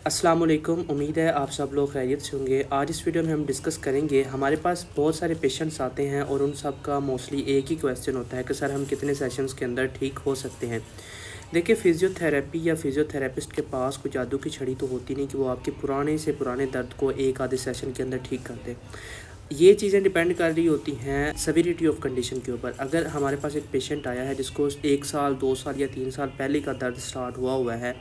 अस्सलाम वालेकुम। उम्मीद है आप सब लोग खैरियत से होंगे। आज इस वीडियो में हम डिस्कस करेंगे, हमारे पास बहुत सारे पेशेंट्स आते हैं और उन सब का मोस्टली एक ही क्वेश्चन होता है कि सर हम कितने सेशंस के अंदर ठीक हो सकते हैं। देखिए, फ़िज़ियोथेरेपी या फ़िज़ियोथेरेपिस्ट के पास कोई जादू की छड़ी तो होती नहीं कि वो आपके पुराने से पुराने दर्द को एक आधे सेशन के अंदर ठीक कर दे। ये चीज़ें डिपेंड कर रही होती हैं सेवेरिटी ऑफ कंडीशन के ऊपर। अगर हमारे पास एक पेशेंट आया है जिसको 1 साल 2 साल या 3 साल पहले का दर्द स्टार्ट हुआ है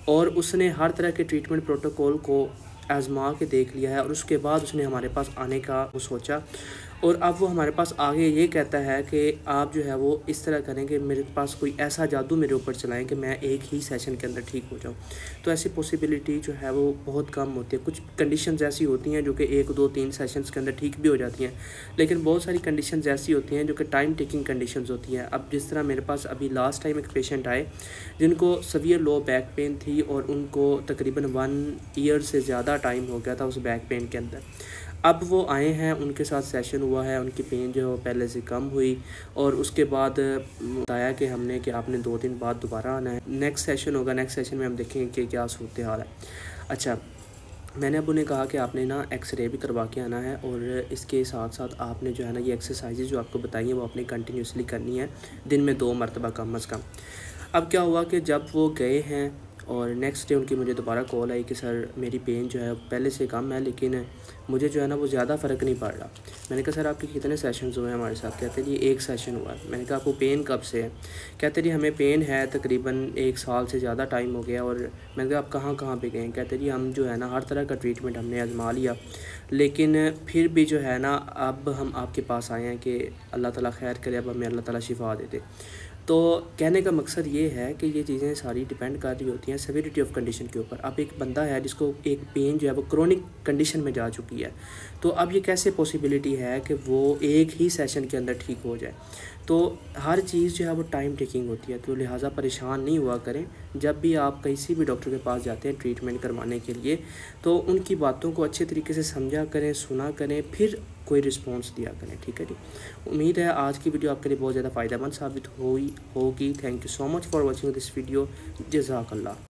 और उसने हर तरह के ट्रीटमेंट प्रोटोकॉल को आज़मा के देख लिया है और उसके बाद उसने हमारे पास आने का वो सोचा और अब वो हमारे पास आगे ये कहता है कि आप जो है वो इस तरह करें कि मेरे पास कोई ऐसा जादू मेरे ऊपर चलाएं कि मैं एक ही सेशन के अंदर ठीक हो जाऊं। तो ऐसी पॉसिबिलिटी जो है वो बहुत कम होती है। कुछ कंडीशंस ऐसी होती हैं जो कि 1 2 3 सेशंस के अंदर ठीक भी हो जाती हैं, लेकिन बहुत सारी कंडीशंस ऐसी होती हैं जो कि टाइम टेकिंग कंडीशंस होती हैं। अब जिस तरह मेरे पास अभी लास्ट टाइम एक पेशेंट आए जिनको सवियर लो बैक पेन थी और उनको तकरीबन 1 ईयर से ज़्यादा टाइम हो गया था उस बैक पेन के अंदर। अब वो आए हैं, उनके साथ सेशन हुआ है, उनकी पेन जो है वो पहले से कम हुई और उसके बाद बताया कि हमने कि आपने 2 दिन बाद दोबारा आना है, नेक्स्ट सेशन होगा, नेक्स्ट सेशन में हम देखेंगे कि क्या सूरत हाल है। अच्छा, मैंने अब उन्हें कहा कि आपने ना एक्सरे भी करवा के आना है और इसके साथ साथ आपने जो है ना ये एक्सरसाइजेज जो आपको बताई हैं वो आपने कंटिन्यूसली करनी है, दिन में 2 मरतबा कम अज़ कम। अब क्या हुआ कि जब वो गए हैं और नेक्स्ट डे उनकी मुझे दोबारा कॉल आई कि सर मेरी पेन जो है पहले से कम है, लेकिन मुझे जो है ना वो ज़्यादा फ़र्क नहीं पड़ रहा। मैंने कहा सर आपके कितने सेशंस हुए हैं हमारे साथ? कहते जी 1 सेशन हुआ है। मैंने कहा आपको पेन कब से है? कहते जी हमें पेन है तकरीबन 1 साल से ज़्यादा टाइम हो गया। और मैंने कहा आप कहाँ पे गए? कहते जी हम जो है ना हर तरह का ट्रीटमेंट हमने आजमा लिया, लेकिन फिर भी जो है ना अब हम आपके पास आए हैं कि अल्लाह ताला खैर करे, अब हमें अल्लाह ताला शिफा दे दे। तो कहने का मकसद ये है कि ये चीज़ें सारी डिपेंड कर रही होती हैं सेवेरिटी ऑफ कंडीशन के ऊपर। अब एक बंदा है जिसको एक पेन जो है वो क्रोनिक कंडीशन में जा चुकी है, तो अब ये कैसे पॉसिबिलिटी है कि वो एक ही सेशन के अंदर ठीक हो जाए? तो हर चीज़ जो है वो टाइम टेकिंग होती है, तो लिहाजा परेशान नहीं हुआ करें। जब भी आप किसी भी डॉक्टर के पास जाते हैं ट्रीटमेंट करवाने के लिए, तो उनकी बातों को अच्छे तरीके से समझा करें, सुना करें, फिर कोई रिस्पॉन्स दिया करें। ठीक है जी। उम्मीद है आज की वीडियो आपके लिए बहुत ज़्यादा फ़ायदेमंद साबित हुई होगी। Thank you so much for watching this video. जज़ाकल्लाह।